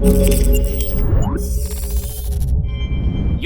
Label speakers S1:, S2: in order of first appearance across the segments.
S1: Yo,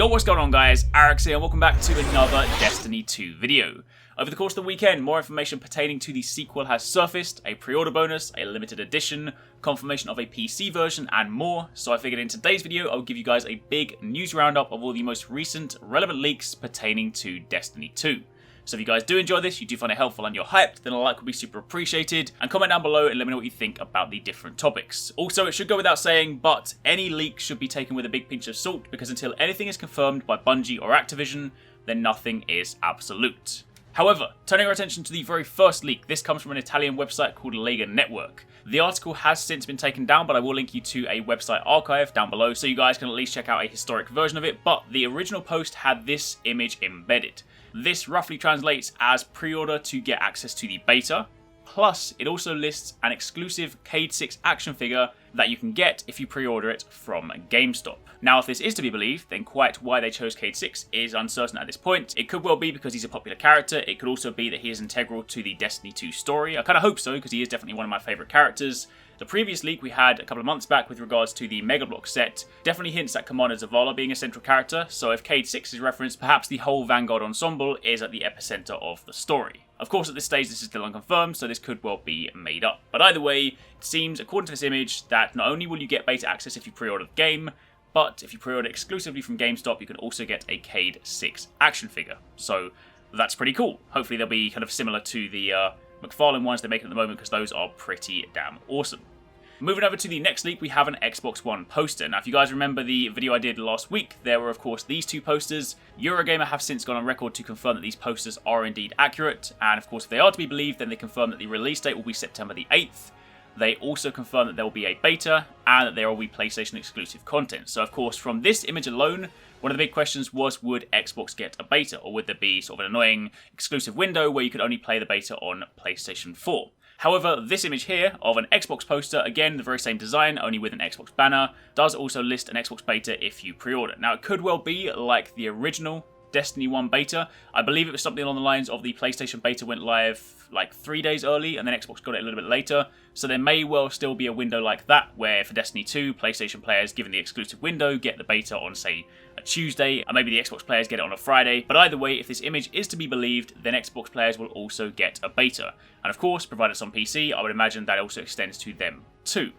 S1: what's going on guys, Arekkz here and welcome back to another Destiny 2 video. Over the course of the weekend, more information pertaining to the sequel has surfaced, a pre-order bonus, a limited edition, confirmation of a PC version and more, so I figured in today's video I'll give you guys a big news roundup of all the most recent relevant leaks pertaining to Destiny 2. So if you guys do enjoy this, you do find it helpful and you're hyped, then a like would be super appreciated, and comment down below and let me know what you think about the different topics. Also, it should go without saying, but any leak should be taken with a big pinch of salt, because until anything is confirmed by Bungie or Activision, then nothing is absolute. However, turning our attention to the very first leak, this comes from an Italian website called LEGA Network. The article has since been taken down, but I will link you to a website archive down below so you guys can at least check out a historic version of it, but the original post had this image embedded. This roughly translates as pre-order to get access to the beta, plus it also lists an exclusive Cade 6 action figure that you can get if you pre-order it from GameStop. Now if this is to be believed, then quite why they chose Cade 6 is uncertain at this point. It could well be because he's a popular character, it could also be that he is integral to the Destiny 2 story. I kind of hope so, because he is definitely one of my favourite characters. The previous leak we had a couple of months back with regards to the Mega Block set definitely hints at Commander Zavala being a central character, so if Cade 6 is referenced, perhaps the whole Vanguard ensemble is at the epicenter of the story. Of course, at this stage this is still unconfirmed, so this could well be made up. But either way, it seems, according to this image, that not only will you get beta access if you pre-order the game, but if you pre-order exclusively from GameStop, you can also get a Cade 6 action figure. So that's pretty cool. Hopefully they'll be kind of similar to the McFarlane ones they make at the moment, because those are pretty damn awesome. Moving over to the next leak, we have an Xbox One poster. Now, if you guys remember the video I did last week, there were of course these two posters. Eurogamer have since gone on record to confirm that these posters are indeed accurate, and of course if they are to be believed, then they confirm that the release date will be September the 8th. They also confirm that there will be a beta, and that there will be PlayStation exclusive content. So of course, from this image alone, one of the big questions was, would Xbox get a beta, or would there be sort of an annoying exclusive window where you could only play the beta on PlayStation 4? However, this image here of an Xbox poster, again the very same design, only with an Xbox banner, does also list an Xbox beta if you pre-order. Now it could well be like the original Destiny 1 beta. I believe it was something along the lines of the PlayStation beta went live like 3 days early and then Xbox got it a little bit later. So there may well still be a window like that where for Destiny 2, PlayStation players given the exclusive window get the beta on say a Tuesday, and maybe the Xbox players get it on a Friday. But either way, if this image is to be believed, then Xbox players will also get a beta. And of course, provided it's on PC, I would imagine that also extends to them too.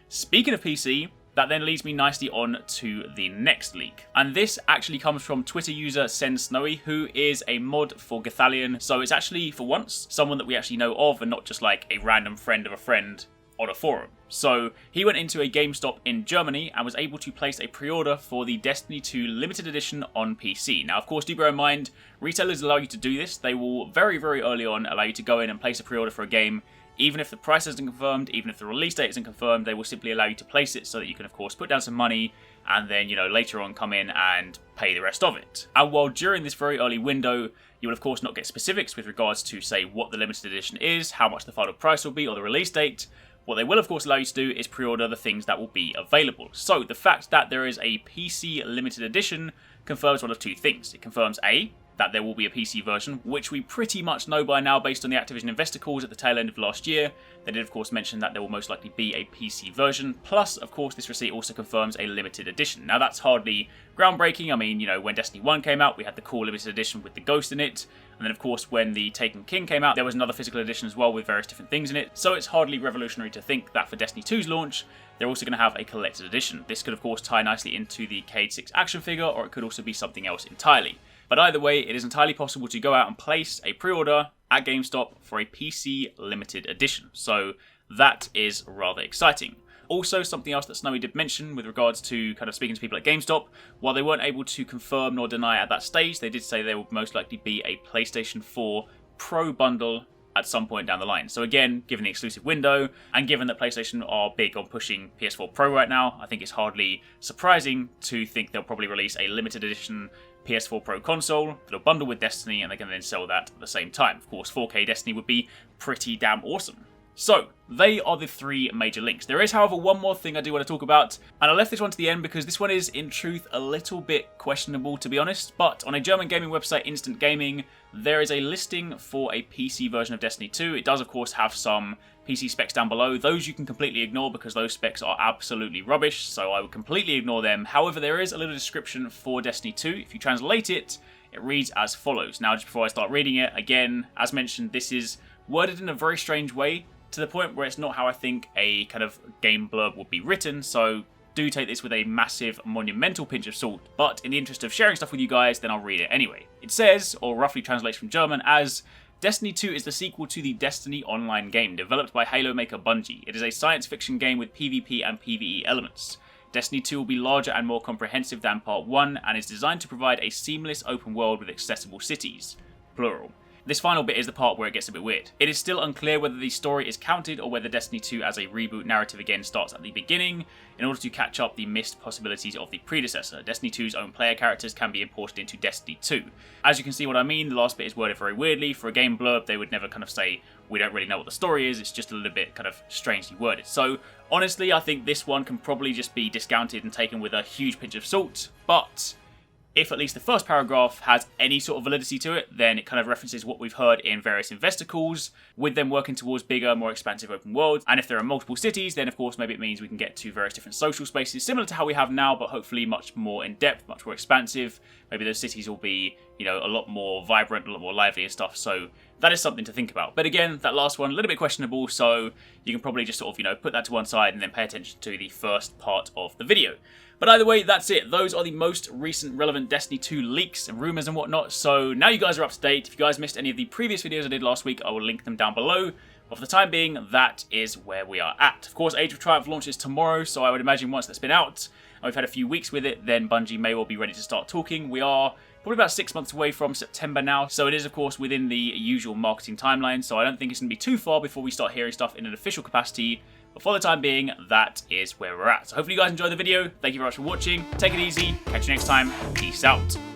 S1: Speaking of PC, that then leads me nicely on to the next leak. And this actually comes from Twitter user SenSnowy, who is a mod for Gathalion. So it's actually, for once, someone that we actually know of and not just like a random friend of a friend on a forum. So he went into a GameStop in Germany and was able to place a pre-order for the Destiny 2 limited edition on PC. Now of course, do bear in mind, retailers allow you to do this. They will very, very early on allow you to go in and place a pre-order for a game. Even if the price isn't confirmed, even if the release date isn't confirmed, they will simply allow you to place it so that you can of course put down some money and then, you know, later on come in and pay the rest of it. And while during this very early window, you will of course not get specifics with regards to say what the limited edition is, how much the final price will be, or the release date. What they will of course allow you to do is pre-order the things that will be available. So the fact that there is a PC limited edition confirms one of two things. It confirms A, that there will be a PC version, which we pretty much know by now based on the Activision investor calls at the tail end of last year. They did of course mention that there will most likely be a PC version, plus of course this receipt also confirms a limited edition. Now that's hardly groundbreaking. I mean, you know, when Destiny 1 came out, we had the cool limited edition with the Ghost in it, and then of course when the Taken King came out, there was another physical edition as well with various different things in it. So it's hardly revolutionary to think that for Destiny 2's launch, they're also going to have a collected edition. This could of course tie nicely into the Cade 6 action figure, or it could also be something else entirely. But either way, it is entirely possible to go out and place a pre-order at GameStop for a PC limited edition. So that is rather exciting. Also, something else that Snowy did mention with regards to kind of speaking to people at GameStop, while they weren't able to confirm nor deny at that stage, they did say there will most likely be a PlayStation 4 Pro bundle at some point down the line. So again, given the exclusive window, and given that PlayStation are big on pushing PS4 Pro right now, I think it's hardly surprising to think they'll probably release a limited edition PS4 Pro console that'll bundle with Destiny, and they can then sell that at the same time. Of course, 4K Destiny would be pretty damn awesome. So, they are the three major links. There is, however, one more thing I do want to talk about, and I left this one to the end because this one is, in truth, a little bit questionable, to be honest. But on a German gaming website, Instant Gaming, there is a listing for a PC version of Destiny 2. It does, of course, have some PC specs down below. Those you can completely ignore because those specs are absolutely rubbish, so I would completely ignore them. However, there is a little description for Destiny 2. If you translate it, it reads as follows. Now, just before I start reading it, again, as mentioned, this is worded in a very strange way, to the point where it's not how I think a kind of game blurb would be written, so do take this with a massive, monumental pinch of salt, but in the interest of sharing stuff with you guys, then I'll read it anyway. It says, or roughly translates from German as, Destiny 2 is the sequel to the Destiny online game, developed by Halo maker Bungie. It is a science fiction game with PvP and PvE elements. Destiny 2 will be larger and more comprehensive than Part 1, and is designed to provide a seamless open world with accessible cities. Plural. This final bit is the part where it gets a bit weird. It is still unclear whether the story is counted or whether Destiny 2 as a reboot narrative again starts at the beginning in order to catch up the missed possibilities of the predecessor. Destiny 2's own player characters can be imported into Destiny 2. As you can see what I mean, the last bit is worded very weirdly. For a game blurb, they would never kind of say, we don't really know what the story is, it's just a little bit kind of strangely worded. So honestly, I think this one can probably just be discounted and taken with a huge pinch of salt, but if at least the first paragraph has any sort of validity to it, then it kind of references what we've heard in various investor calls, with them working towards bigger, more expansive open worlds. And if there are multiple cities, then of course maybe it means we can get to various different social spaces, similar to how we have now, but hopefully much more in depth, much more expansive. Maybe those cities will be, you know, a lot more vibrant, a lot more lively and stuff. So that is something to think about. But again, that last one, a little bit questionable, so you can probably just sort of, you know, put that to one side and then pay attention to the first part of the video. But either way, that's it. Those are the most recent relevant Destiny 2 leaks and rumours and whatnot. So now you guys are up to date. If you guys missed any of the previous videos I did last week, I will link them down below. But for the time being, that is where we are at. Of course, Age of Triumph launches tomorrow, so I would imagine once that's been out, and we've had a few weeks with it, then Bungie may well be ready to start talking. We are probably about 6 months away from September now, so it is of course within the usual marketing timeline, so I don't think it's going to be too far before we start hearing stuff in an official capacity. But for the time being, that is where we're at. So hopefully you guys enjoyed the video. Thank you very much for watching. Take it easy. Catch you next time. Peace out.